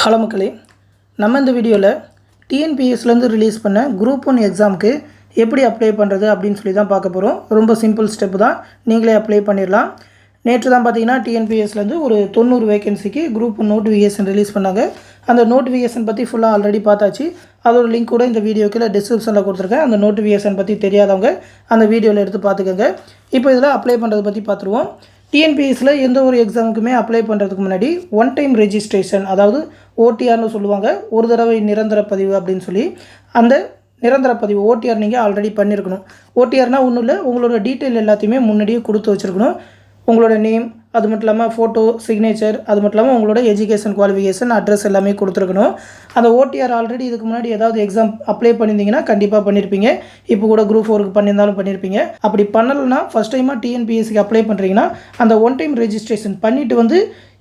Hello மக்களே, நம்ம இந்த வீடியோவில் டிஎன்பிஎஸ்லேருந்து ரிலீஸ் பண்ண குரூப் 1 எக்ஸாமுக்கு எப்படி அப்ளை பண்ணுறது அப்படின்னு சொல்லி தான் பார்க்க போகிறோம். ரொம்ப சிம்பிள் ஸ்டெப்பு தான், நீங்களே அப்ளை பண்ணிடலாம். நேற்று தான் பார்த்தீங்கன்னா டிஎன்பிஎஸ்லேருந்து ஒரு 90 வேகன்சிக்கு குரூப் 1 நோட்டிஃபிகேஷன் ரிலீஸ் பண்ணாங்க. அந்த நோட்டிஃபிகேஷன் பற்றி ஃபுல்லாக ஆல்ரெடி பார்த்தாச்சு. அதோட லிங்க் கூட இந்த வீடியோக்கு டிஸ்கிரிப்ஷனில் கொடுத்துருக்கேன். அந்த நோட்டிஃபிகேஷன் பற்றி தெரியாதவங்க அந்த வீடியோவில் எடுத்து பார்த்துக்கோங்க. இப்போ இதில் அப்ளை பண்ணுறதை பற்றி பார்த்துருவோம். டிஎன்பிஎஸ்சில் எந்த ஒரு எக்ஸாமுக்குமே அப்ளை பண்ணுறதுக்கு முன்னாடி ஒன் டைம் ரெஜிஸ்ட்ரேஷன், அதாவது ஓடிஆர்னு சொல்லுவாங்க, ஒரு தடவை நிரந்தர பதிவு அப்படின்னு சொல்லி. அந்த நிரந்தர பதிவு ஓடிஆர் நீங்கள் ஆல்ரெடி பண்ணியிருக்கணும். ஓடிஆர்னால் ஒன்றும் இல்லை, உங்களோட டீட்டெயில் எல்லாத்தையுமே முன்னாடியே கொடுத்து வச்சுருக்கணும். உங்களோட நேம், அது மட்டும் இல்லாமல் ஃபோட்டோ, சிக்னேச்சர், அது மட்டும் இல்லாமல் உங்களோட எஜுகேஷன் குவாலிஃபிகேஷன், அட்ரஸ் எல்லாமே கொடுத்துருக்கணும். அந்த ஓடிஆர் ஆல்ரெடி இதுக்கு முன்னாடி ஏதாவது எக்ஸாம் அப்ளை பண்ணியிருந்தீங்கன்னா கண்டிப்பாக பண்ணியிருப்பீங்க. இப்போ கூட குரூப் 4க்கு பண்ணியிருந்தாலும் பண்ணியிருப்பீங்க. அப்படி பண்ணலைன்னா ஃபஸ்ட் டைமாக டிஎன்பிஎஸ்சிக்கு அப்ளை பண்ணுறீங்கன்னா அந்த ஒன் டைம் ரெஜிஸ்ட்ரேஷன் பண்ணிவிட்டு வந்து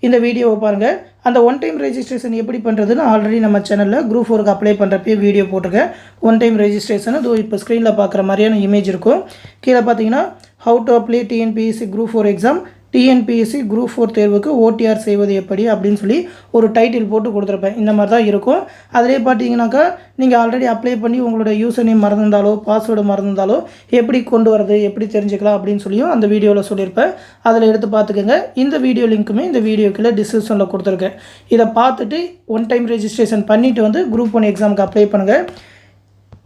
இந்த வீடியோவை பாருங்கள். அந்த ஒன் டைம் ரெஜிஸ்ட்ரேஷன் எப்படி பண்ணுறதுன்னு ஆல்ரெடி நம்ம சேனலில் குரூப் 4க்கு அப்ளை பண்ணுறப்பே வீடியோ போட்டிருக்கேன். ஒன் டைம் ரெஜிஸ்ட்ரேஷன் அது இப்போ ஸ்க்ரீனில் பார்க்குற மாதிரியான இமேஜ் இருக்கும். கீழே பார்த்தீங்கன்னா how to apply TNPSC group 4 exam, TNPSC group 4 தேர்வுக்கு ஓடிஆர் செய்வது எப்படி அப்படின்னு சொல்லி ஒரு டைட்டில் போட்டு கொடுத்துருப்பேன். இந்த மாதிரி தான் இருக்கும். அதிலே பார்த்தீங்கன்னாக்கா நீங்கள் ஆல்ரெடி அப்ளை பண்ணி உங்களோட யூசர் நேம் மறந்துருந்தாலோ பாஸ்வேர்டு மறந்துருந்தாலோ எப்படி கொண்டு வரது, எப்படி தெரிஞ்சுக்கலாம் அப்படின்னு சொல்லியும் அந்த வீடியோவில் சொல்லியிருப்பேன். அதில் எடுத்து பார்த்துக்கோங்க. இந்த வீடியோ லிங்க்குமே இந்த வீடியோக்குள்ளே டிஸ்கிரிப்ஷனில் கொடுத்துருக்கேன். இதை பார்த்துட்டு ஒன் டைம் ரெஜிஸ்ட்ரேஷன் பண்ணிவிட்டு வந்து குரூப் 1 எக்ஸாமுக்கு அப்ளை பண்ணுங்கள்.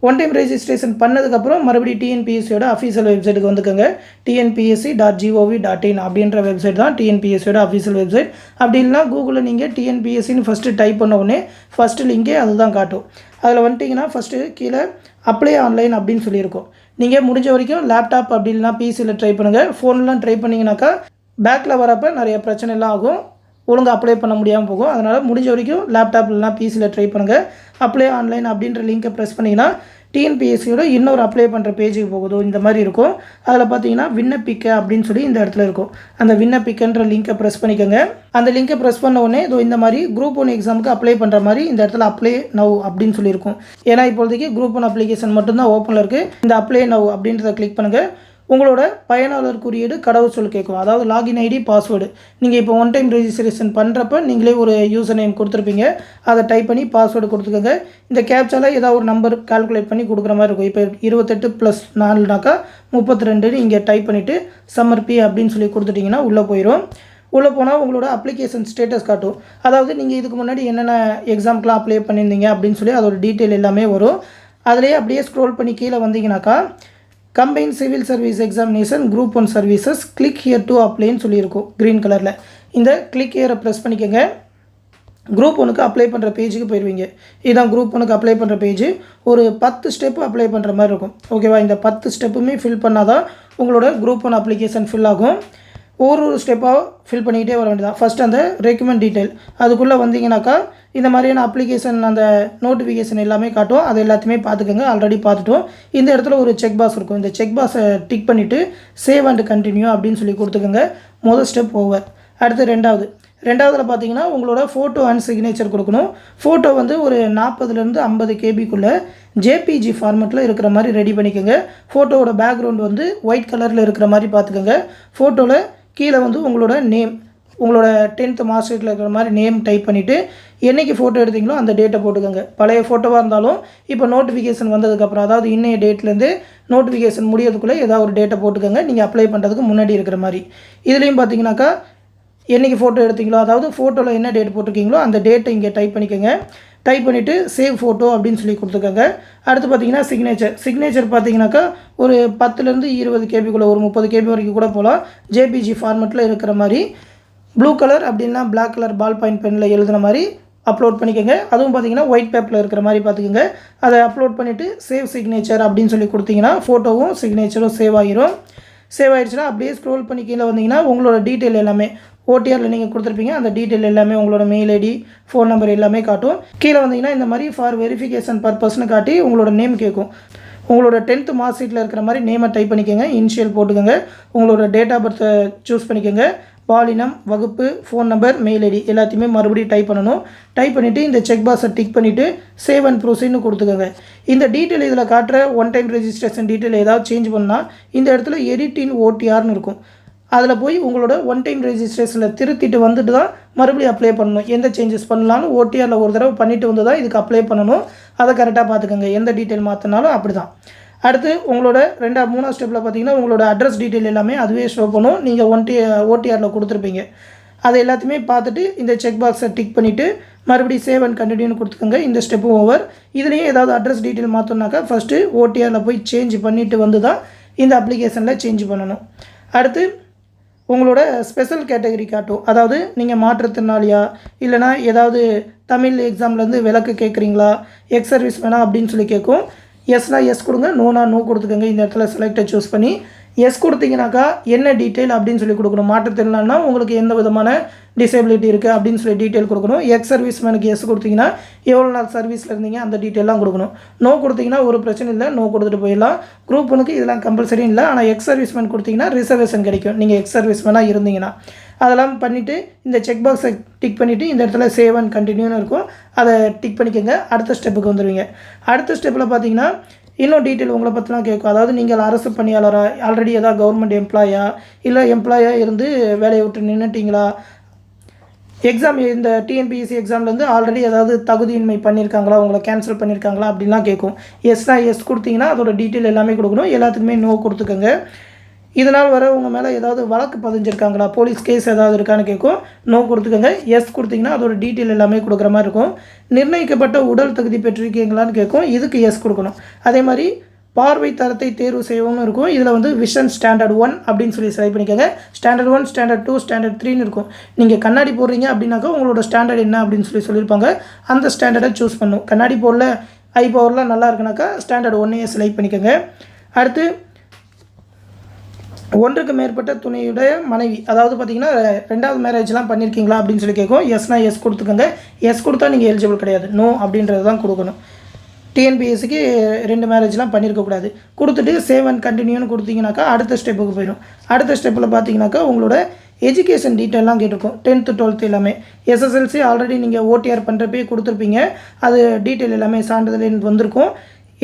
ஒன் டைம் ரெஜிஸ்ட்ரேஷன் பண்ணதுக்கப்புறம் மறுபடியும் டிஎன்பிஎஸ்சியோட அஃபீஷியல் வெப்சைட்டுக்கு வந்துக்கோங்க. tnpsc.gov.in அப்படின்ற வெப்சைட் தான் டிஎன்பிஎஸ்சியோட அஃபீஷியல் வெப்சைட். அப்படி இல்லைனா கூகுளில் நீங்கள் டிஎன்பிஎஸ்சின்னு ஃபஸ்ட்டு டைப் பண்ண உடனே ஃபஸ்ட்டு லிங்கே அதுதான் காட்டும். அதில் வந்துட்டிங்கன்னா ஃபஸ்ட்டு கீழே அப்ளை ஆன்லைன் அப்படின்னு சொல்லியிருக்கோம். நீங்கள் முடிஞ்ச வரைக்கும் லேப்டாப் அப்படி இல்லைனா பிசியில் ட்ரை பண்ணுங்கள். ஃபோன்லாம் ட்ரை பண்ணிங்கனாக்கா பேக்கில் வரப்போ நிறைய பிரச்சனைலாம் ஆகும், ஒழுங்காக அப்ளை பண்ண முடியாமல் போகும். அதனால் முடிஞ்ச வரைக்கும் லேப்டாப் இல்லைனா பிசியில் ட்ரை பண்ணுங்கள். அப்ளை ஆன்லைன் அப்படின்ற லிங்கை ப்ரெஸ் பண்ணிங்கன்னா டிஎன்பிஎஸ்சியோட இன்னொரு அப்ளை பண்ணுற பேஜுக்கு போகுதோ இந்த மாதிரி இருக்கும். அதில் பார்த்தீங்கன்னா விண்ணப்பிக்க அப்படின்னு சொல்லி இந்த இடத்துல இருக்கும். அந்த விண்ணப்பிக்கன்ற லிங்கை ப்ரெஸ் பண்ணிக்கோங்க. அந்த லிங்கை ப்ரெஸ் பண்ண உடனே இந்த மாதிரி குரூப் 1 எக்ஸாமுக்கு அப்ளை பண்ணுற மாதிரி இந்த இடத்துல அப்ளை நவ் அப்படின்னு சொல்லியிருக்கும். ஏன்னா இப்போதைக்கு குரூப் 1 அப்ளிகேஷன் மட்டும்தான் ஓப்பனில் இருக்குது. இந்த அப்ளை நவ் அப்படின்றத கிளிக் பண்ணுங்கள். உங்களோட பயனாளர் குறியீடு, கடவுச்சொல் கேட்கும், அதாவது லாகின் ஐடி, பாஸ்வேர்டு. நீங்கள் இப்போ ஒன் டைம் ரெஜிஸ்ட்ரேஷன் பண்ணுறப்ப நீங்களே ஒரு யூசர் நேம் கொடுத்துருப்பீங்க. அதை டைப் பண்ணி பாஸ்வேர்டு கொடுத்துக்கோங்க. இந்த கேப்சால ஏதாவது ஒரு நம்பர் கால்குலேட் பண்ணி கொடுக்குற மாதிரி இருக்கும். இப்போ 28 + 4னாக்கா 32 இங்கே டைப் பண்ணிவிட்டு சம்மர்பி அப்படின்னு சொல்லி கொடுத்துட்டிங்கன்னா உள்ளே போயிடும். உள்ளே போனால் உங்களோட அப்ளிகேஷன் ஸ்டேட்டஸ் காட்டும். அதாவது நீங்கள் இதுக்கு முன்னாடி என்னென்ன எக்ஸாம்க்கெலாம் அப்ளை பண்ணியிருந்தீங்க அப்படின்னு சொல்லி அதோட டீட்டெயில் எல்லாமே வரும். அதிலே அப்படியே ஸ்க்ரோல் பண்ணி கீழே வந்தீங்கன்னாக்கா combine civil service examination group 1 services click here to அப்ளைன்னு சொல்லியிருக்கும் க்ரீன் கலரில். இந்த கிளிக் ஹியரை ப்ரெஸ் பண்ணிக்கோங்க. குரூப் 1க்கு அப்ளை பண்ணுற பேஜுக்கு போயிடுவீங்க. இதுதான் குரூப் 1க்கு அப்ளை பண்ணுற பேஜ். ஒரு 10 ஸ்டெப்பு அப்ளை பண்ணுற மாதிரி இருக்கும். ஓகேவா? இந்த 10 ஸ்டெப்புமே ஃபில் பண்ணால் தான் உங்களோட குரூப் 1 அப்ளிகேஷன் ஃபில் ஆகும். ஒரு ஸ்டெப்பாக ஃபில் பண்ணிக்கிட்டே வர வேண்டியதான். ஃபஸ்ட் அந்த ரெக்கமெண்ட் டீட்டெயில் அதுக்குள்ளே வந்தீங்கன்னாக்கா இந்த மாதிரியான அப்ளிகேஷன் அந்த நோட்டிஃபிகேஷன் எல்லாமே காட்டும். அது எல்லாத்தையுமே பார்த்துக்கோங்க. ஆல்ரெடி பார்த்துட்டோம். இந்த இடத்துல ஒரு செக் பாக்ஸ் இருக்கும். இந்த செக் பாக்ஸை டிக் பண்ணிவிட்டு சேவ் அண்ட் கண்டினியூ அப்படின்னு சொல்லி கொடுத்துக்கோங்க. முதல் ஸ்டெப் ஓவர். அடுத்து ரெண்டாவதில் பார்த்தீங்கன்னா உங்களோட ஃபோட்டோ அண்ட் சிக்னேச்சர் கொடுக்கணும். ஃபோட்டோ ஒரு 40லேருந்து 50 கேபிக்குள்ளே ஜேபிஜி ஃபார்மெட்டில் இருக்கிற மாதிரி ரெடி பண்ணிக்கோங்க. ஃபோட்டோவோட பேக்ரவுண்ட் ஒயிட் கலரில் இருக்கிற மாதிரி பார்த்துக்கோங்க. ஃபோட்டோவில் கீழே உங்களோட நேம், உங்களோட 10th மார்க் ஷீட்டில் இருக்கிற மாதிரி நேம் டைப் பண்ணிவிட்டு என்றைக்கு ஃபோட்டோ எடுத்தீங்களோ அந்த டேட்டை போட்டுக்கோங்க. பழைய ஃபோட்டோவாக இருந்தாலும் இப்போ நோட்டிஃபிகேஷன் வந்ததுக்கப்புறம், அதாவது இன்னைய டேட்லேருந்து நோட்டிஃபிகேஷன் முடியறதுக்குள்ளே ஏதாவது ஒரு டேட்டை போட்டுக்கோங்க, நீங்கள் அப்ளை பண்ணுறதுக்கு முன்னாடி இருக்கிற மாதிரி. இதுலேயும் பார்த்தீங்கன்னாக்கா என்றைக்கு ஃபோட்டோ எடுத்தீங்களோ, அதாவது ஃபோட்டோவில் என்ன டேட் போட்டிருக்கீங்களோ அந்த டேட்டை இங்கே டைப் பண்ணிக்கோங்க. டைப் பண்ணிவிட்டு சேவ் ஃபோட்டோ அப்படின்னு சொல்லி கொடுத்துக்கோங்க. அடுத்து பார்த்தீங்கன்னா சிக்னேச்சர் பார்த்தீங்கன்னாக்கா ஒரு 10லேருந்து 20 கேபிக்குள்ளே, ஒரு 30 கேபி வரைக்கும் கூட போகலாம். ஜேபிஜி ஃபார்மெட்டில் இருக்கிற மாதிரி ப்ளூ கலர் அப்படின்னா பிளாக் கலர் பால் பாயிண்ட் பெனில் எழுதுன மாதிரி அப்லோட் பண்ணிக்கோங்க. அதுவும் பார்த்தீங்கன்னா ஒயிட் பேப்பரில் இருக்கிற மாதிரி பார்த்துக்கோங்க. அதை அப்லோட் பண்ணிவிட்டு சேவ் சிக்னேச்சர் அப்படின்னு சொல்லி கொடுத்தீங்கன்னா ஃபோட்டோவும் சிக்னேச்சரும் சேவ் ஆகிரும். சேவ் ஆகிடுச்சுன்னா அப்படியே ஸ்க்ரோல் பண்ணி கீழே வந்தீங்கன்னா உங்களோட டீட்டெயில் எல்லாமே ஓடிஆரில் நீங்கள் கொடுத்துருப்பீங்க. அந்த டீட்டெயில் எல்லாமே உங்களோட மெயில் ஐடி, ஃபோன் நம்பர் எல்லாமே காட்டும். கீழே வந்தீங்கன்னா இந்த மாதிரி ஃபார் வெரிஃபிகேஷன் பர்பஸ்னு காட்டி உங்களோட நேம் கேட்கும். உங்களோட 10th மார்க் ஷீட்டில் இருக்கிற மாதிரி நேமை டைப் பண்ணிக்கோங்க. இனிஷியல் போட்டுக்கோங்க. உங்களோட டேட் ஆஃப் பர்த்தை சூஸ் பண்ணிக்கோங்க. பாலினம், வகுப்பு, ஃபோன் நம்பர், மெயில் ஐடி எல்லாத்தையுமே மறுபடியும் டைப் பண்ணணும். டைப் பண்ணிவிட்டு இந்த செக் பாக்ஸை டிக் பண்ணிவிட்டு சேவ் அண்ட் ப்ரொசீட்னு கொடுத்துக்கோங்க. இந்த டீட்டெயில் இதில் காட்டுற ஒன் டைம் ரெஜிஸ்ட்ரேஷன் டீட்டெயில் ஏதாவது சேஞ்ச் பண்ணால் இந்த இடத்துல எடிட் இன் ஓடிஆர்னு இருக்கும். அதில் போய் உங்களோட ஒன் டைம் ரெஜிஸ்ட்ரேஷனில் திருத்திட்டு வந்துட்டு தான் மறுபடியும் அப்ளை பண்ணணும். எந்த சேஞ்சஸ் பண்ணலான்னு ஓடிஆரில் ஒரு தடவை பண்ணிவிட்டு வந்து தான் இதுக்கு அப்ளை பண்ணணும். அதை கரெக்டாக பார்த்துக்கோங்க. எந்த டீட்டெயில் மாற்றினாலும் அப்படி தான். அடுத்து உங்களோட 3ஆவது ஸ்டெப்பில் பார்த்தீங்கன்னா உங்களோட அட்ரஸ் டீட்டெயில் எல்லாமே அதுவே ஷோ பண்ணும். நீங்கள் ஓடிஆரில் கொடுத்துருப்பீங்க. அதை எல்லாத்தையுமே பார்த்துட்டு இந்த செக் பாக்ஸை டிக் பண்ணிவிட்டு மறுபடியும் சேவ் அண்ட் கண்டினியூன்னு கொடுத்துக்கோங்க. இந்த ஸ்டெப்பும் ஓவர். இதுலேயே ஏதாவது அட்ரஸ் டீட்டெயில் மாற்றோம்னாக்கா ஃபஸ்ட்டு ஓடிஆரில் போய் சேஞ்ச் பண்ணிவிட்டு வந்து தான் இந்த அப்ளிகேஷனில் சேஞ்ச் பண்ணணும். அடுத்து உங்களோட ஸ்பெஷல் கேட்டகரி காட்டும். அதாவது நீங்கள் மாற்றுத்திறனாளியா இல்லைனா ஏதாவது தமிழ் எக்ஸாம்லேருந்து விலக்கு கேட்குறீங்களா, எக்ஸ் சர்வீஸ் வேணாம் அப்படின்னு சொல்லி கேட்கும். எஸ்னா எஸ் கொடுங்க, நோனா நோ கொடுத்துக்கோங்க. இந்த இடத்துல செலக்டை சூஸ் பண்ணி எஸ் கொடுத்தீங்கனாக்கா என்ன டீட்டெயில் அப்படின்னு சொல்லி கொடுக்கணும். மாற்றுத்திறனாளினா உங்களுக்கு எந்த விதமான டிசேபிலிட்டி இருக்குது அப்படின்னு சொல்லி டீட்டெயில் கொடுக்கணும். எக்ஸ் சர்வீஸ் மேனுக்கு எஸ் கொடுத்தீங்கன்னா எவ்வளோ நாள் சர்வீஸில் இருந்தீங்க அந்த டீட்டெயிலாம் கொடுக்கணும். நோ கொடுத்தீங்கன்னா ஒரு பிரச்சனை இல்லை, நோ கொடுத்துட்டு போயிடலாம். குரூப் ஒன்றுக்கு இதெல்லாம் கம்பல்சரி இல்லை. ஆனால் எக்ஸ் சர்வீஸ் மேன் கொடுத்தீங்கன்னா ரிசர்வேஷன் கிடைக்கும் நீங்கள் எக்ஸ் சர்வீஸ் மேனாக இருந்தீங்கன்னா. அதெல்லாம் பண்ணிவிட்டு இந்த செக் பாக்ஸை டிக் பண்ணிவிட்டு இந்த இடத்துல சேவ் அண்ட் கண்டினியூன்னு இருக்கும். அதை டிக் பண்ணிக்கோங்க. அடுத்த ஸ்டெப்புக்கு வந்துடுவீங்க. அடுத்த ஸ்டெப்பில் பார்த்தீங்கன்னா இன்னும் டீட்டெயில் உங்களை பற்றிலாம் கேட்கும். அதாவது நீங்கள் அரசு பணியாளராக, ஆல்ரெடி ஏதாவது கவர்மெண்ட் எம்ப்ளாயா, இல்லை எம்ப்ளாயாக இருந்து வேலையை விட்டு நின்றுட்டிங்களா, எக்ஸாம் இந்த டிஎன்பிஎஸ்சி எக்ஸாம்லேருந்து ஆல்ரெடி ஏதாவது தகுதியின்மை பண்ணியிருக்காங்களா, உங்களை கேன்சல் பண்ணியிருக்காங்களா அப்படின்லாம் கேட்கும். எஸ்னா எஸ் கொடுத்தீங்கன்னா அதோட டீட்டெயில் எல்லாமே கொடுக்கணும். எல்லாத்துக்குமே நோ கொடுத்துக்கோங்க. இதனால் வர உங்கள் மேலே ஏதாவது வழக்கு பதிஞ்சிருக்காங்களா, போலீஸ் கேஸ் ஏதாவது இருக்கான்னு கேட்கும். நோ கொடுத்துக்கோங்க. எஸ் கொடுத்தீங்கன்னா அதோட டீட்டெயில் எல்லாமே கொடுக்குற மாதிரி இருக்கும். நிர்ணயிக்கப்பட்ட உடல் தகுதி பெற்றிருக்கீங்களான்னு கேட்கும். இதுக்கு எஸ் கொடுக்கணும். அதே மாதிரி பார்வை தரத்தை தேர்வு செய்யவும் இருக்கும். இதில் வந்து விஷன் ஸ்டாண்டர்ட் 1 அப்படின்னு சொல்லி செலக்ட் பண்ணிக்கோங்க. ஸ்டாண்டர்ட் 1, ஸ்டாண்டர்ட் 2, ஸ்டாண்டர்ட் 3ன்னு இருக்கும். நீங்கள் கண்ணாடி போடுறீங்க அப்படின்னாக்கா உங்களோட ஸ்டாண்டர்ட் என்ன அப்படின்னு சொல்லியிருப்பாங்க. அந்த ஸ்டாண்டர்டை சூஸ் பண்ணும். கண்ணாடி போடல, ஐ பவர்லாம் நல்லா இருக்குனாக்கா ஸ்டாண்டர்ட் 1ஐயே செலக்ட் பண்ணிக்கோங்க. அடுத்து ஒன்றுக்கு மேற்பட்ட துணையுடைய மனைவி, அதாவது பார்த்தீங்கன்னா 2வது மேரேஜ்லாம் பண்ணியிருக்கீங்களா அப்படின்னு சொல்லி கேட்கும். எஸ்னா எஸ் கொடுத்துக்கோங்க. எஸ் கொடுத்தா நீங்கள் எலிஜிபிள் கிடையாது. நோ அப்படின்றது தான் கொடுக்கணும். டிஎன்பிஎஸ்சிக்கு 2 மேரேஜ்லாம் பண்ணியிருக்கக்கூடாது. கொடுத்துட்டு சேவ் அண்ட் கண்டினியூன்னு கொடுத்தீங்கன்னாக்கா அடுத்த ஸ்டெப்புக்கு போயிடும். அடுத்த ஸ்டெப்பில் பார்த்தீங்கன்னாக்கா உங்களோட எஜுகேஷன் டீட்டெயிலாம் கேட்டிருக்கும். 10th 12th எல்லாமே. எஸ்எஸ்எல்சி ஆல்ரெடி நீங்கள் ஓடிஆர் பண்ணுறப்பே கொடுத்துருப்பீங்க. அது டீட்டெயில் எல்லாமே சான்றிதழ் வந்திருக்கும்.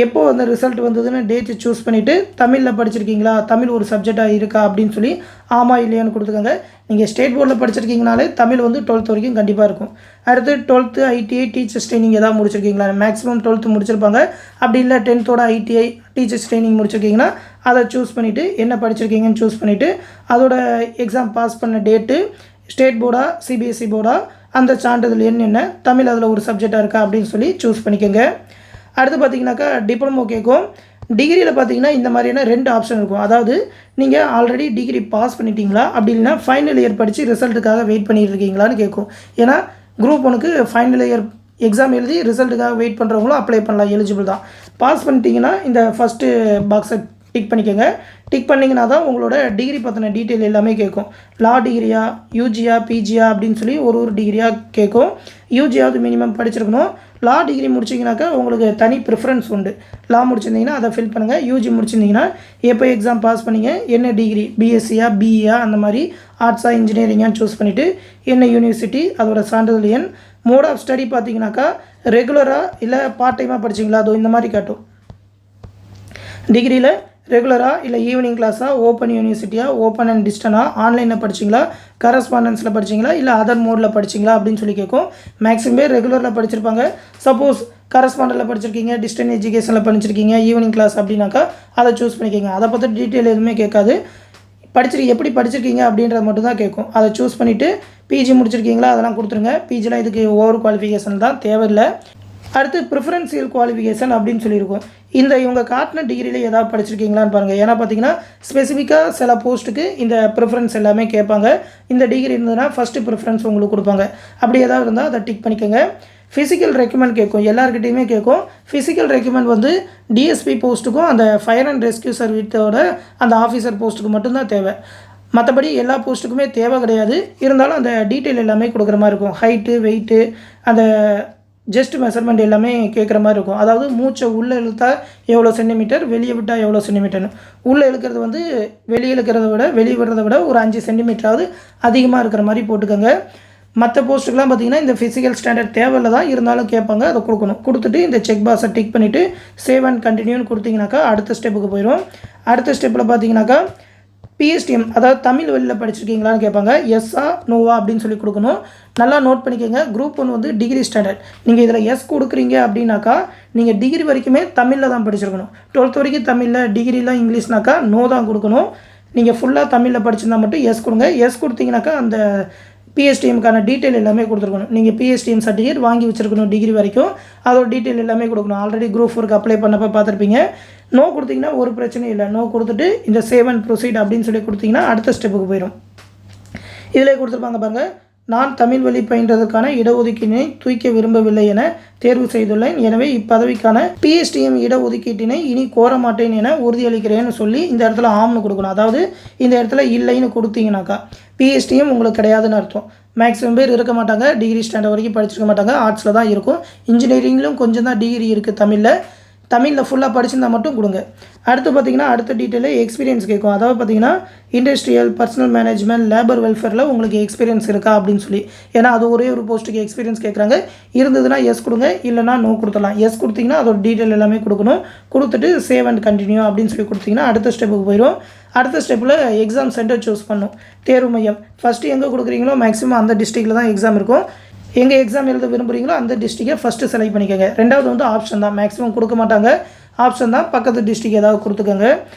எப்போது அந்த ரிசல்ட் வந்ததுன்னு டேட்டு சூஸ் பண்ணிவிட்டு தமிழில் படிச்சிருக்கீங்களா, தமிழ் ஒரு சப்ஜெக்டாக இருக்கா அப்படின்னு சொல்லி ஆமாம் இல்லையான்னு கொடுத்துக்கோங்க. நீங்கள் ஸ்டேட் போர்டில் படிச்சிருக்கீங்கனாலே தமிழ் வந்து 12th வரைக்கும் கண்டிப்பாக இருக்கும். அடுத்து 12th ஐடிஐ டீச்சர்ஸ் ட்ரைனிங் ஏதாவது முடிச்சிருக்கீங்களா, மேக்ஸிமம் 12th முடிச்சிருப்பாங்க. அப்படி இல்லை 10th ஐடிஐ டீச்சர்ஸ் ட்ரைனிங் முடிச்சிருக்கீங்கன்னா அதை சூஸ் பண்ணிவிட்டு என்ன படிச்சிருக்கீங்கன்னு சூஸ் பண்ணிவிட்டு அதோட எக்ஸாம் பாஸ் பண்ண டேட்டு, ஸ்டேட் போர்டா சிபிஎஸ்சி போர்டா, அந்த சான்றிதழ் என்ன தமிழ் அதில் ஒரு சப்ஜெக்டாக இருக்கா அப்படின்னு சொல்லி சூஸ் பண்ணிக்கோங்க. அடுத்து பார்த்தீங்கன்னாக்கா டிப்ளமோ கேட்கும். டிகிரியில் பார்த்தீங்கன்னா இந்த மாதிரியான 2 ஆப்ஷன் இருக்கும். அதாவது நீங்கள் ஆல்ரெடி டிகிரி பாஸ் பண்ணிட்டீங்களா, அப்படி இல்லைனா ஃபைனல் இயர் படித்து ரிசல்ட்டுக்காக வெயிட் பண்ணிட்டு இருக்கீங்களான்னு கேட்கும். ஏன்னா குரூப் 1க்கு ஃபைனல் இயர் எக்ஸாம் எழுதி ரிசல்ட்டுக்காக வெயிட் பண்ணுறவங்களும் அப்ளை பண்ணலாம், எலிஜிபிள் தான். பாஸ் பண்ணிட்டீங்கன்னா இந்த ஃபஸ்ட்டு பாக்ஸை டிக் பண்ணிக்கோங்க. டிக் பண்ணிங்கன்னா தான் உங்களோட டிகிரி பற்றின டீட்டெயில் எல்லாமே கேட்கும். லா டிகிரியா, யூஜியா, பிஜியா அப்படின்னு சொல்லி ஒரு டிகிரியாக கேட்கும். யூஜியாவது மினிமம் படிச்சிருக்கணும். லா டிகிரி முடிச்சிங்கனாக்கா உங்களுக்கு தனி ப்ரிஃபரன்ஸ் உண்டு. லா முடிச்சிருந்தீங்கன்னா அதை ஃபில் பண்ணுங்கள். யூஜி முடிச்சிருந்தீங்கன்னா எப்போ எக்ஸாம் பாஸ் பண்ணிங்க, என்ன டிகிரி, பிஎஸ்சியா பிஇயா அந்த மாதிரி ஆர்ட்ஸாக இன்ஜினியரிங்கான்னு சூஸ் பண்ணிவிட்டு என்ன யூனிவர்சிட்டி, அதோட சான்றிதழ் எண், மோட் ஆஃப் ஸ்டடி பார்த்தீங்கன்னாக்கா ரெகுலராக இல்லை பார்ட் டைமாக படிச்சிங்களா, அதோ இந்த மாதிரி காட்டும். டிகிரியில் ரெகுலராக இல்லை ஈவினிங் கிளாஸாக, ஓப்பன் யூனிவர்சிட்டியா, ஓப்பன் அண்ட் டிஸ்டனா, ஆன்லைனில் படிச்சிங்களா, கரஸ்பாண்டன்ஸில் படிச்சிங்களா, இல்லை அதர் மோடில் படிச்சிங்களா அப்படின்னு சொல்லி கேட்கும். மேக்ஸிமம் பேர் ரெகுலரில் படிச்சிருப்பாங்க. சப்போஸ் கரஸ்பாண்டனில் படிச்சிருக்கீங்க, டிஸ்டன்ஸ் எஜுகேஷனில் படிச்சிருக்கீங்க, ஈவினிங் கிளாஸ் அப்படின்னாக்கா அதை சூஸ் பண்ணிக்கோங்க. அதை பற்றி டீட்டெயில் எதுவுமே கேட்காது. எப்படி படிச்சிருக்கீங்க அப்படின்றது மட்டும் தான் கேட்கும். அதை சூஸ் பண்ணிவிட்டு பிஜி முடிச்சிருக்கீங்களா அதெல்லாம் கொடுத்துருங்க. பிஜிலாம் இதுக்கு ஓவர் குவாலிஃபிகேஷன் தான், தேவையில்லை. அடுத்து ப்ரிஃபரன்ஷியல் குவாலிஃபிகேஷன் அப்படின்னு சொல்லியிருக்கோம். இவங்க காட்டின டிகிரியில் ஏதாவது படிச்சிருக்கீங்களான்னு பாருங்கள். ஏன்னா பார்த்தீங்கன்னா ஸ்பெசிஃபிக்காக சில போஸ்ட்டுக்கு இந்த ப்ரிஃபரன்ஸ் எல்லாமே கேட்பாங்க. இந்த டிகிரி இருந்ததுன்னா ஃபஸ்ட்டு ப்ரிஃபரன்ஸ் உங்களுக்கு கொடுப்பாங்க. அப்படி ஏதாவது இருந்தால் அதை டிக் பண்ணிக்கோங்க. ஃபிசிக்கல் ரெக்யூமெண்ட் கேட்கும், எல்லாருக்கிட்டையுமே கேட்கும். ஃபிசிக்கல் ரெக்யூமெண்ட் வந்து டிஎஸ்பி போஸ்ட்டுக்கும் அந்த ஃபயர் அண்ட் ரெஸ்கியூ சர்வீஸோட அந்த ஆஃபீஸர் போஸ்ட்டுக்கு மட்டும்தான் தேவை. மற்றபடி எல்லா போஸ்ட்டுக்குமே தேவை கிடையாது. இருந்தாலும் அந்த டீட்டெயில் எல்லாமே கொடுக்குற மாதிரி இருக்கும். ஹைட்டு, வெயிட்டு, அந்த ஜஸ்ட் மெஷர்மெண்ட் எல்லாமே கேட்குற மாதிரி இருக்கும். அதாவது மூச்சை உள்ளே இழுத்தா எவ்வளோ சென்டிமீட்டர், வெளியே விட்டால் எவ்வளோ சென்டிமீட்டர்னு. உள்ளே இழுக்கிறது வந்து வெளியே இழுக்கிறத விட வெளியே விடுறத விட ஒரு 5 சென்டிமீட்டராவது அதிகமாக இருக்கிற மாதிரி போட்டுக்கோங்க. மற்ற போஸ்ட்டுக்கெலாம் பார்த்திங்கன்னா இந்த ஃபிசிக்கல் ஸ்டாண்டர்ட் தேவையில்லை தான், இருந்தாலும் கேட்பாங்க, அதை கொடுக்கணும். கொடுத்துட்டு இந்த செக் பாக்ஸை டிக் பண்ணிவிட்டு சேவ் அண்ட் கண்டினியூன்னு கொடுத்தீங்கன்னாக்கா அடுத்த ஸ்டெப்புக்கு போயிடும். அடுத்த ஸ்டெப்பில் பார்த்தீங்கன்னாக்கா பிஎஸ்டிஎம் அதாவது தமிழ் வழியில் படிச்சிருக்கீங்களான்னு கேட்பாங்க. எஸ்ஸா நோவா அப்படின்னு சொல்லி கொடுக்கணும். நல்லா நோட் பண்ணிக்கோங்க. குரூப் 1 வந்து டிகிரி ஸ்டாண்டர்ட். நீங்கள் இதில் எஸ் கொடுக்குறீங்க அப்படின்னாக்கா நீங்கள் டிகிரி வரைக்குமே தமிழில் தான் படிச்சிருக்கணும். 12th வரைக்கும் தமிழில், டிகிரிலாம் இங்கிலீஷ்னாக்கா நோ தான் கொடுக்கணும். நீங்கள் ஃபுல்லாக தமிழில் படிச்சிருந்தா மட்டும் எஸ் கொடுங்க. எஸ் கொடுத்தீங்கன்னாக்கா அந்த பிஎஸ்டிஎம்க்கான டீட்டெயில் எல்லாமே கொடுத்துருக்கணும். நீங்கள் பிஎஸ்டிஎம் சர்டிஃபிகேட் வாங்கி வச்சுருக்கணும் டிகிரி வரைக்கும். அதோட டீட்டெயில் எல்லாமே கொடுக்கணும். ஆல்ரெடி குரூப் 4க்கு அப்ளை பண்ணப்போ பார்த்துருப்பீங்க. நோ கொடுத்தீங்கன்னா ஒரு பிரச்சனையும் இல்லை. நோ கொடுத்துட்டு இந்த சேவ் அண்ட் ப்ரொசீட் அப்படின்னு சொல்லி கொடுத்தீங்கன்னா அடுத்த ஸ்டெப்புக்கு போயிடும். இதிலே கொடுத்துருப்பாங்க பாருங்கள். நான் தமிழ் வழி பயின்றதற்கான இடஒதுக்கீட்டினை தூக்க விரும்பவில்லை என தேர்வு செய்துள்ளேன். எனவே இப்பதவிக்கான பிஎஸ்டிஎம் இடஒதுக்கீட்டினை இனி கோர மாட்டேன் என உறுதியளிக்கிறேன்னு சொல்லி இந்த இடத்துல ஆம்னு கொடுக்கணும். அதாவது இந்த இடத்துல இல்லைன்னு கொடுத்தீங்கன்னாக்கா பிஎஸ்டிஎம் உங்களுக்கு கிடையாதுன்னு அர்த்தம். மேக்ஸிமம் பேர் இருக்க மாட்டாங்க. டிகிரி ஸ்டாண்டர்ட் வரைக்கும் படிச்சிருக்க மாட்டாங்க. ஆர்ட்ஸில் தான் இருக்கும். இன்ஜினியரிங்லையும் கொஞ்சம் தான் டிகிரி இருக்குது. தமிழில் ஃபுல்லாக படிச்சிருந்தா மட்டும் கொடுங்க. அடுத்து பார்த்திங்கன்னா அடுத்த டீட்டெயிலில் எக்ஸ்பீரியன்ஸ் கேட்கும். அதாவது பார்த்திங்கன்னா இண்டஸ்ட்ரியல், பர்சனல் மேனேஜ்மெண்ட், லேபர் வெல்ஃபேரில் உங்களுக்கு எக்ஸ்பீரியன்ஸ் இருக்கா அப்படின்னு சொல்லி. ஏன்னா அது ஒரே ஒரு போஸ்ட்டுக்கு எக்ஸ்பீரியன்ஸ் கேட்குறாங்க. இருந்ததுன்னா எஸ் கொடுங்க, இல்லைனா நோ கொடுத்துடலாம். எஸ் கொடுத்தீங்கன்னா அதோட டீட்டெயில் எல்லாமே கொடுக்கணும். கொடுத்துட்டு சேவ் அண்ட் கண்டினியூ அப்படின்னு சொல்லி கொடுத்தீங்கன்னா அடுத்த ஸ்டெப்புக்கு போயிடும். அடுத்த ஸ்டெப்பில் எக்ஸாம் சென்டர் சூஸ் பண்ணும். தேர்வு மையம் ஃபஸ்ட்டு எங்கே கொடுக்குறீங்களோ மேக்ஸிமம் அந்த டிஸ்ட்ரிக்டில் தான் எக்ஸாம் இருக்கும். எங்கே எக்ஸாம் எழுத விரும்புகிறீங்களோ அந்த டிஸ்ட்ரிக்டை ஃபஸ்ட்டு செலக்ட் பண்ணிக்கோங்க. ரெண்டாவது வந்து ஆப்ஷன் தான். மேக்ஸிமம் கொடுக்க மாட்டாங்க. ஆப்ஷன் தான். பக்கத்து டிஸ்ட்ரிக்ட் ஏதாவது கொடுத்துக்கோங்க.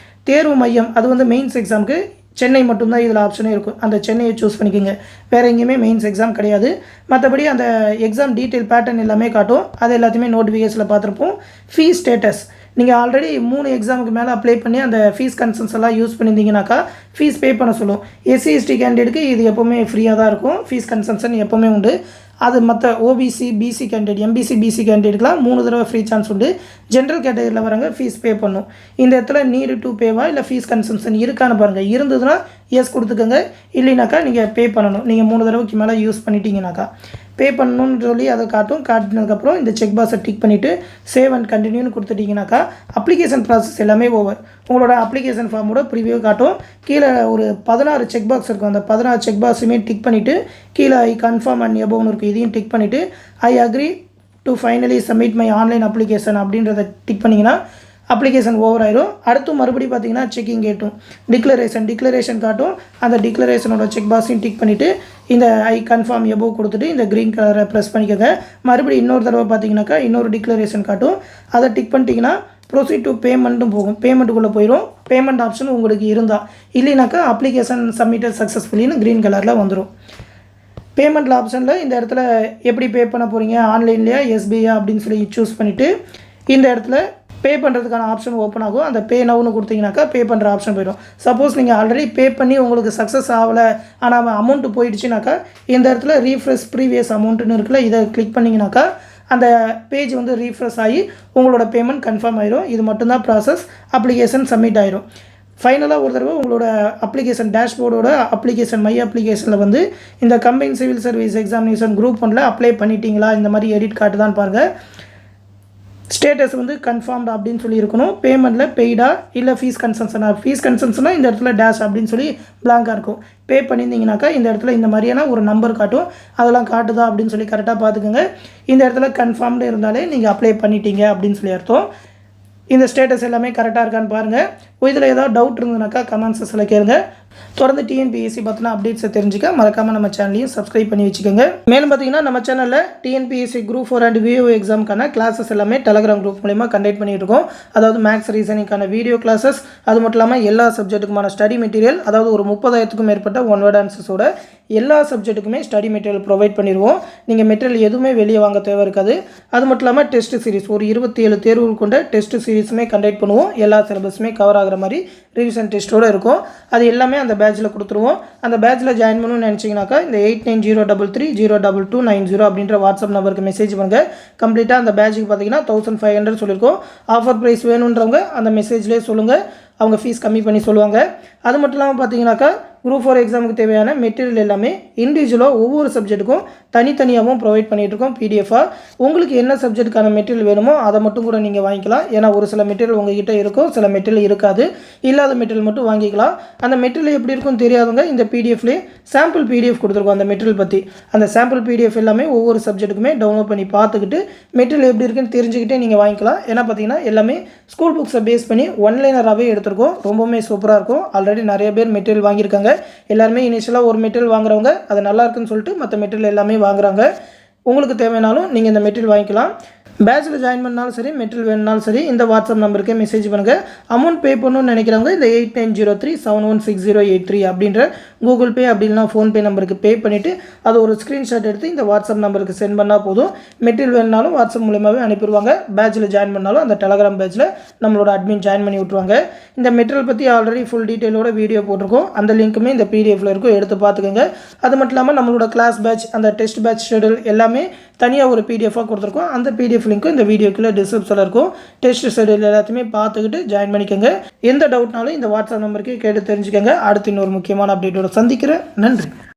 தேர்வு மையம் அது வந்து மெயின்ஸ் எக்ஸாமுக்கு சென்னை மட்டும்தான் இதில் ஆப்ஷனே இருக்கும். அந்த சென்னையை சூஸ் பண்ணிக்கோங்க. வேறு எங்கேயுமே மெயின்ஸ் எக்ஸாம் கிடையாது. மற்றபடி அந்த எக்ஸாம் டீட்டெயில் பேட்டர்ன் எல்லாமே காட்டும். அது எல்லாத்தையுமே நோட்டிஃபிகேஷனில் பார்த்துருப்போம். ஃபீஸ் ஸ்டேட்டஸ் நீங்கள் ஆல்ரெடி 3 எக்ஸாமுக்கு மேலே அப்ளை பண்ணி அந்த ஃபீஸ் கன்சன்ஸ் எல்லாம் யூஸ் பண்ணியிருந்தீங்கன்னாக்கா ஃபீஸ் பே பண்ண சொல்லும். எஸ்சி எஸ்டி கேண்டிடேட்டுக்கு இது எப்போவுமே ஃப்ரீயாக தான் இருக்கும். ஃபீஸ் கன்சன்ஷன் எப்போவுமே உண்டு. அது மற்ற OBC, BC candidate, MBC, BC கேண்டிடேட்லாம் 3 தடவை ஃப்ரீ சான்ஸ் உண்டு. ஜென்ரல் கேட்டகரியில் வரவங்க ஃபீஸ் பே பண்ணும். இந்த இடத்துல நீடு டு பேவா இல்லை ஃபீஸ் கன்சன்ஷன் இருக்கான்னு பாருங்கள். இருந்ததுன்னா எஸ் கொடுத்துக்கோங்க. இல்லைனாக்கா நீங்கள் பே பண்ணணும். நீங்கள் 3 தடவைக்கு மேலே யூஸ் பண்ணிட்டீங்கனாக்கா பே பண்ணணும்னு சொல்லி அதை காட்டினதுக்கப்புறம் இந்த செக் பாக்ஸை டிக் பண்ணிவிட்டு சேவ் அண்ட் கண்டினியூன்னு கொடுத்துட்டிங்கனாக்கா அப்ளிகேஷன் ப்ராசஸ் எல்லாமே ஓவர். உங்களோட அப்ளிகேஷன் ஃபார்மோட ப்ரிவியூ காட்டும். கீழே ஒரு 16 செக் பாக்ஸ் இருக்கும். அந்த 16 செக் பாக்ஸுமே டிக் பண்ணிவிட்டு கீழே ஐ கன்ஃபார்ம் அண்ட் எபோவ்னு இருக்கும். இதையும் டிக் பண்ணிவிட்டு I agree to finally submit my online application அப்படின்றத டிக் பண்ணிங்கன்னா அப்ளிகேஷன் ஓவர் ஆயிடும். அடுத்து மறுபடியும் பார்த்தீங்கன்னா செக்கிங் கேட்டும். டிக்ளரேஷன் காட்டும். அந்த டிக்ளரேஷனோட செக் பாக்ஸையும் டிக் பண்ணிவிட்டு இந்த ஐ கன்ஃபார்ம் எபோவ் கொடுத்துட்டு இந்த க்ரீன் கலரை ப்ரெஸ் பண்ணிக்கோங்க. மறுபடியும் இன்னொரு தடவை பார்த்தீங்கன்னாக்கா இன்னொரு டிக்ளரேஷன் காட்டும். அதை டிக் பண்ணிட்டீங்கன்னா ப்ரொசீட் டு பேமெண்ட்டும் போகும். பேமெண்ட்டுக்குள்ளே போயிடும். பேமெண்ட் ஆப்ஷன் உங்களுக்கு இருந்தால், இல்லைனாக்கா அப்ளிகேஷன் சப்மிட்டட் சக்ஸஸ்ஃபுல்லின்னு க்ரீன் கலரில் வந்துடும். பேமெண்ட்டில் ஆப்ஷனில் இந்த இடத்துல எப்படி பே பண்ண போகிறீங்க, ஆன்லைன்லையா எஸ்பிஐயா அப்படின்னு சொல்லி சூஸ் பண்ணிவிட்டு இந்த இடத்துல பே பண்ணுறதுக்கான ஆப்ஷன் ஓப்பன் ஆகும். அந்த பே நவுன்னு கொடுத்தீங்கன்னாக்கா பே பண்ணுற ஆப்ஷன் போயிடும். சப்போஸ் நீங்கள் ஆல்ரெடி பே பண்ணி உங்களுக்கு சக்ஸஸ் ஆகலை ஆனால் அமௌண்ட்டு போயிடுச்சுனாக்கா இந்த இடத்துல ரீஃப்ரெஷ் ப்ரீவியஸ் அமௌண்ட்டுன்னு இருக்குல்ல, இதை கிளிக் பண்ணிங்கனாக்கா அந்த பேஜ் வந்து ரீஃப்ரெஷ் ஆகி உங்களோட பேமெண்ட் கன்ஃபார்ம் ஆயிடும். இது மட்டும்தான் ப்ராசஸ். அப்ளிகேஷன் சப்மிட் ஆயிடும். ஃபைனலாக ஒரு தடவை உங்களோட அப்ளிகேஷன் டேஷ்போர்டோட அப்ளிகேஷன் மை அப்ளிகேஷனில் வந்து இந்த combine civil service examination group 1ல் அப்ளை பண்ணிட்டீங்களா, இந்த மாதிரி எடிட் கார்டு தான் பாருங்கள். ஸ்டேட்டஸ் வந்து கன்ஃபார்ம்டு அப்படின்னு சொல்லி இருக்கணும். பேமெண்ட்டில் பெய்டா இல்லை ஃபீஸ் கன்சன்ஷனாக இந்த இடத்துல டேஷ் அப்படின்னு சொல்லி பிளாங்காக இருக்கும். பே பண்ணியிருந்தீங்கனாக்கா இந்த இடத்துல இந்த மாதிரியான ஒரு நம்பர் காட்டும். அதெல்லாம் காட்டுதா அப்படின்னு சொல்லி கரெக்டாக பார்த்துக்கோங்க. இந்த இடத்துல கன்ஃபார்ம்டு இருந்தாலே நீங்கள் அப்ளை பண்ணிட்டீங்க அப்படின்னு சொல்லி அர்த்தம். இந்த ஸ்டேட்டஸ் எல்லாமே கரெக்டாக இருக்கான்னு பாருங்கள். இதில் ஏதாவது டவுட் இருந்ததுனாக்கா கமெண்ட்ஸில் கேளுங்க. தொடர்ந்து டிஎன்பிஎஸ்சி பற்றின அப்டேட்ஸை தெரிஞ்சுக்க மறக்காமல் நம்ம சேனலையும் சப்ஸ்கிரைப் பண்ணி வச்சுக்கோங்க. மேலும் பார்த்தீங்கன்னா நம்ம சேனலில் டிஎன்பிஎஸ்சி குரூப் 4 அண்ட் விஓ எக்ஸாமுக்கான கிளாஸஸ் எல்லாமே டெலகிராம் குரூப் மூலமா கண்டக்ட் பண்ணிட்டு இருக்கோம். அதாவது மேக்ஸ் ரீசனிங்கான வீடியோ கிளாஸஸ், அது மட்டும் இல்லாமல் எல்லா சப்ஜெக்ட்டுக்குமான ஸ்டடி மெட்டீரியல், அதாவது ஒரு 30,000க்கும் மேற்பட்ட ஒன் வேர்ட் ஆன்சர்ஸோட எல்லா சப்ஜெக்ட்டுக்குமே ஸ்டடி மெட்டீரியல் ப்ரொவைட் பண்ணிடுவோம். நீங்கள் மெட்டீரியல் எதுவுமே வெளியே வாங்க தேவை இருக்காது. அது மட்டும் இல்லாமல் டெஸ்ட் சீரிஸ் ஒரு 27 தேர்வுகள் கொண்ட டெஸ்ட் சீரிஸுமே கண்டக்ட் பண்ணுவோம். எல்லா சிலபஸுமே கவர் ஆகிற மாதிரி ரிவிஷன் டெஸ்ட்டோடு இருக்கும். அது எல்லாமே அந்த பேட்சில் கொடுத்துருவோம். அந்த பேட்சில் ஜாயின் பண்ணணும்னு நினச்சிங்கனாக்கா இந்த 8903302290 அப்படின்ற வாட்ஸ்அப் நம்பருக்கு மெசேஜ் பண்ணுங்கள். கம்ப்ளீட்டாக அந்த பேட்சுக்கு பார்த்தீங்கன்னா 1500 சொல்லியிருக்கோம். ஆஃபர் ப்ரைஸ் வேணுன்றவங்க அந்த மெசேஜ்லேயே சொல்லுங்கள். அவங்க ஃபீஸ் கம்மி பண்ணி சொல்லுவாங்க. அது மட்டும் இல்லாமல் பார்த்தீங்கன்னாக்கா குரூப் 4 எக்ஸாமுக்கு தேவையான மெட்டீரியல் எல்லாமே இண்டிவிஜுவலாக ஒவ்வொரு சப்ஜெக்ட்டுக்கும் தனித்தனியாகவும் ப்ரொவைட் பண்ணிகிட்ருக்கோம் பிடிஎஃபாக. உங்களுக்கு என்ன சப்ஜெக்ட்டுக்கான மெட்டீரியல் வேணுமோ அதை மட்டும் கூட நீங்கள் வாங்கிக்கலாம். ஏன்னா ஒரு சில மெட்டீரியல் உங்ககிட்ட இருக்கும், சில மெட்டீரியல் இருக்காது. இல்லாத மெட்டீரியல் மட்டும் வாங்கிக்கலாம். அந்த மெட்டீரியல் எப்படி இருக்குன்னு தெரியாதவங்க இந்த பிடிஎஃப்லேயே சாம்பிள் பிடிஎஃப் கொடுத்துருக்கோம் அந்த மெட்டீரியல் பற்றி. அந்த சாம்பிள் பிடிஎஃப் எல்லாமே ஒவ்வொரு சப்ஜெக்ட்டுக்குமே டவுன்லோட் பண்ணி பார்த்துக்கிட்டு மெட்டீரியல் எப்படி இருக்குன்னு தெரிஞ்சுக்கிட்டே நீங்கள் வாங்கிக்கலாம். ஏன்னா பார்த்தீங்கன்னா எல்லாமே ஸ்கூல் புக்ஸை பேஸ் பண்ணி ஒன்லைனராகவே எடுத்திருக்கோம். ரொம்பவுமே சூப்பராக இருக்கும். ஆல்ரெடி நிறைய பேர் மெட்டீரியல் வாங்கியிருக்காங்க. எல்லாருமே இனிஷியலாக ஒரு மெட்டீரியல் வாங்குறவங்க அது நல்லா இருக்குன்னு சொல்லிட்டு மற்ற மெட்டீரியல் எல்லாமே வாங்குறாங்க. உங்களுக்கு தேவையானாலும் நீங்கள் இந்த மெட்டீரியல் வாங்கிக்கலாம். பேட்சில் ஜாயின் பண்ணாலும் சரி, மெட்டீரியல் வேணுனாலும் சரி, இந்த வாட்ஸ்அப் நம்பருக்கு மெசேஜ் பண்ணுங்கள். அமௌண்ட் பே பண்ணணும்னு நினைக்கிறவங்க இந்த 8903716083 அப்படின்ற கூகுள் பே அப்படி இல்லைனா ஃபோன்பே நம்பருக்கு பே பண்ணிவிட்டு அது ஒரு ஸ்க்ரீன்ஷாட் எடுத்து இந்த வாட்ஸ்அப் நம்பருக்கு சென்ட் பண்ணால் போதும். மெட்டீரியல் வேணுனாலும் வாட்ஸ்அப் மூலமாகவே அனுப்பிடுவாங்க. பேட்சில் ஜாயின் பண்ணாலும் அந்த டெலகிராம் பேட்சில் நம்மளோட அட்மின் ஜாயின் பண்ணி விட்ருவாங்க. இந்த மெட்டீரியல் பற்றி ஆல்ரெடி ஃபுல் டீட்டெயிலோட வீடியோ போட்டிருக்கோம். அந்த லிங்க்குமே இந்த பிடிஎஃப்ல இருக்கும், எடுத்து பார்த்துக்கோங்க. அது மட்டும் இல்லாமல் நம்மளோட கிளாஸ் பேட்ச், அந்த டெஸ்ட் பேட்ச் ஷெடியூல் எல்லாமே தனியாக ஒரு பிடிஎஃபாக கொடுத்துருக்கோம். அந்த பிடிஎஃப் லிங்க்கும் இந்த வீடியோக்குள்ளே டிஸ்கிரிப்ஷனில் இருக்கும். டெஸ்ட் ஷெடியூல் எல்லாத்தையுமே பார்த்துக்கிட்டு ஜாயின் பண்ணிக்கோங்க. எந்த டவுட்னாலும் இந்த வாட்ஸ்அப் நம்பருக்கு கேட்டு தெரிஞ்சுக்கோங்க. அடுத்து இன்னொரு முக்கியமான அப்டேட்டோட சந்திக்கிறேன். நன்றி.